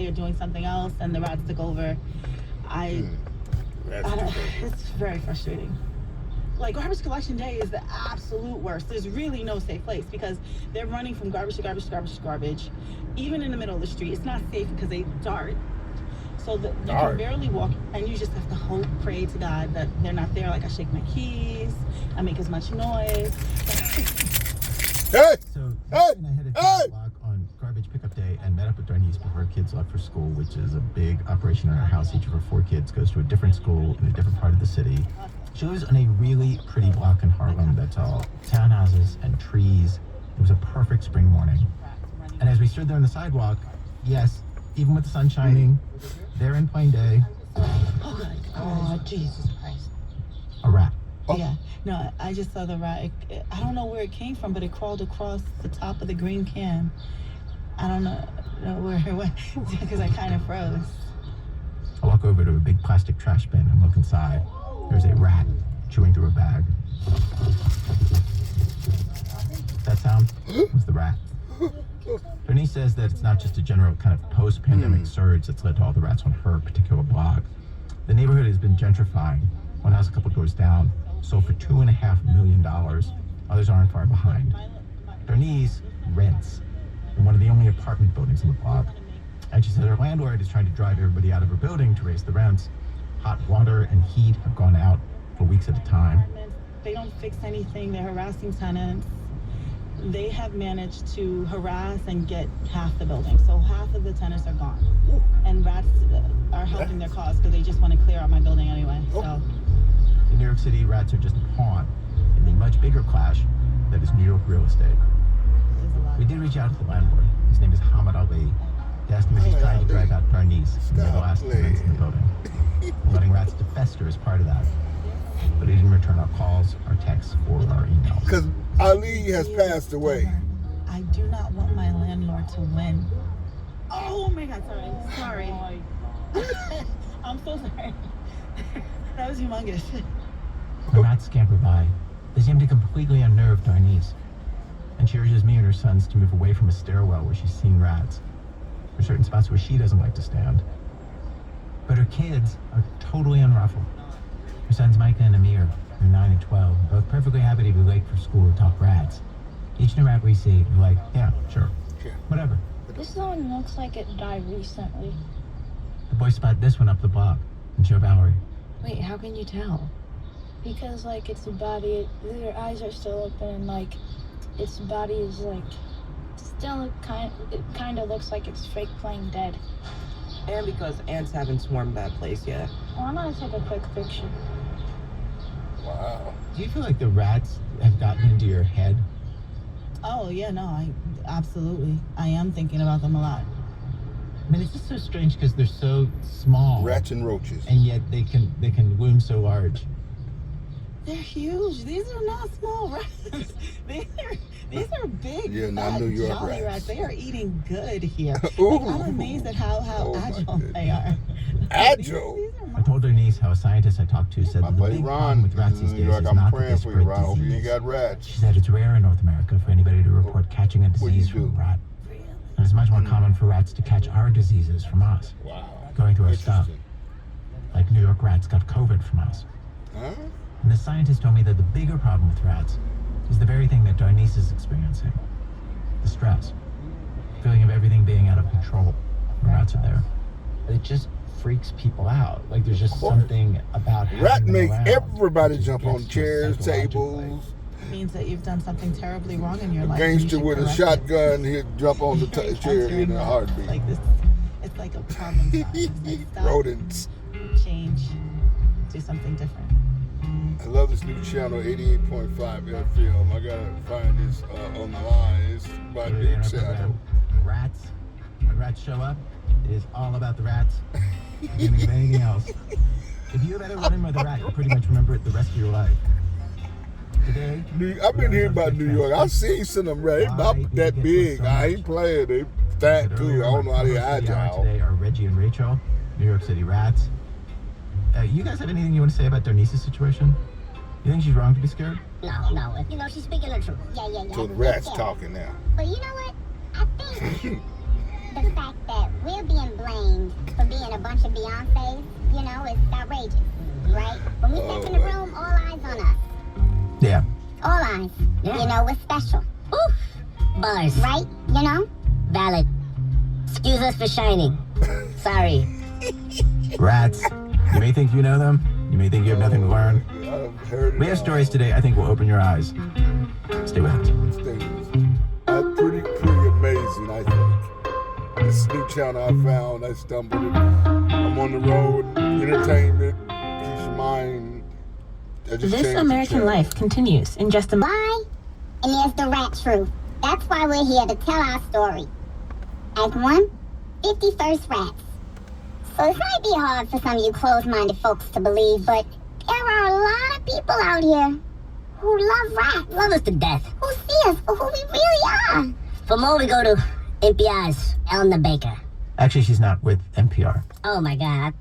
area doing something else, and the rats took over. It's very frustrating. Like, garbage collection day is the absolute worst. There's really no safe place because they're running from garbage to garbage to garbage to garbage. Even in the middle of the street, it's not safe because they dart. So you can barely walk, and you just have to hope, pray to God that they're not there. Like, I shake my keys, I make as much noise. Hey! So I headed to the block on garbage pickup day and met up with our niece before her kids left for school, which is a big operation in our house. Each of her 4 kids goes to a different school in a different part of the city. She lives on a really pretty block in Harlem that's all townhouses and trees. It was a perfect spring morning. And as we stood there on the sidewalk, yes, even with the sun shining, there in plain day. Oh, Jesus Christ. A rat. Oh. Yeah. No, I just saw the rat. I don't know where it came from, but it crawled across the top of the green can. I don't know where it went because I kind of froze. I walk over to a big plastic trash bin and look inside. There's a rat chewing through a bag. That sound was the rat. Bernie says that it's not just a general kind of post-pandemic surge that's led to all the rats on her particular block. The neighborhood has been gentrifying. One house a couple doors down sold for $2.5 million. Others aren't far behind. Bernice rents in one of the only apartment buildings in the block. And she said her landlord is trying to drive everybody out of her building to raise the rents. Hot water and heat have gone out for weeks at a time. They don't fix anything. They're harassing tenants. They have managed to harass and get half the building. So half of the tenants are gone. And rats are helping their cause because they just want to clear out my building anyway. So in New York City, rats are just a pawn in the much bigger clash that is New York real estate. We did reach out to the landlord. His name is Hamid Ali. He asked him if he's trying to drive out Bernice from the last tenants in the building. Letting rats to fester is part of that. But he didn't return our calls, our texts, or our emails. Because Ali has passed away. I do not want my landlord to win. Oh my God, sorry. I'm so sorry. That was humongous. The rats scamper by. They seem to completely unnerve Darnice. And she urges me and her sons to move away from a stairwell where she's seen rats. There are certain spots where she doesn't like to stand. But her kids are totally unruffled. Her sons Micah and Amir, they're 9 and 12, both perfectly happy to be late for school to talk rats. Each new rat we see, they're like, yeah, sure, whatever. This one looks like it died recently. The boys spot this one up the block and show Valerie. Kind How can you tell? Because, like, its body, their eyes are still open, and, like, its body is, like, still it kind of looks like it's fake playing dead. And because ants haven't swarmed that place yet. Well, I'm gonna take a quick picture. Wow. Do you feel like the rats have gotten into your head? Oh, yeah, no, absolutely. I am thinking about them a lot. I mean, it's just so strange because they're so small. Rats and roaches. And yet they can loom so large. They're huge. These are not small rats. These are big, fat, New York jolly rats. They are eating good here. Ooh. Like, I'm amazed at how agile they are. Agile? I told her niece how a scientist I talked to said that the big problem with rats these days is not that they spread disease. I hope you ain't got rats. She said it's rare in North America for anybody to report catching a disease from a rat. And it's much more common for rats to catch our diseases from us. Wow. Going through our stuff. Like New York rats got COVID from us. Huh? And the scientist told me that the bigger problem with rats is the very thing that Darnice is experiencing. The stress. Feeling of everything being out of control when rats are there. It just freaks people out. Like there's just something about having Rat them make around everybody that jump on gets chairs, you psychologically. tables. It means that you've done something terribly wrong in your life. Gangster with a shotgun, he'd jump on the chair in a heartbeat. Like this, it's like a problem child. Like, stop, Rodents. change, do something different. I love this new channel, 88.5 FM. I gotta find this on the line. It's my big channel. Rats. When rats show up, it is all about the rats. You can't think of anything else. If you have ever run in with a rat, you pretty much remember it the rest of your life. Today, I've been hearing about New York. I've seen some of them rats. They about that big. I ain't playing. They fat too. I don't know how they agile. Today are Reggie and Rachel, New York City Rats. You guys have anything you want to say about Darnice's situation? You think she's wrong to be scared? No. You know, she's speaking the truth. Yeah. So the rat's talking now. But you know what? I think the fact that we're being blamed a bunch of Beyoncés, you know, it's outrageous, right? When we step in the room, all eyes on us. Yeah. All eyes. Yeah. You know, we're special. Oof. Bars. Right? You know? Valid. Excuse us for shining. Sorry. Rats. You may think you know them. You may think you have nothing to learn. I've heard it We have all. stories today I think will open your eyes. Stay with us. Pretty amazing, I think. This new channel I found, I stumbled it. I'm on the road, entertainment, keeps your mind. I just changed This the American channel. life continues in just a Why? And there's the rat truth. That's why we're here to tell our story. Act 1, 51st rats. So this might be hard for some of you closed-minded folks to believe, but there are a lot of people out here who love rats, Love us to death. who see us for who we really are. For more, we go to NPR's Ellen the Baker. Actually, she's not with NPR. Oh my God.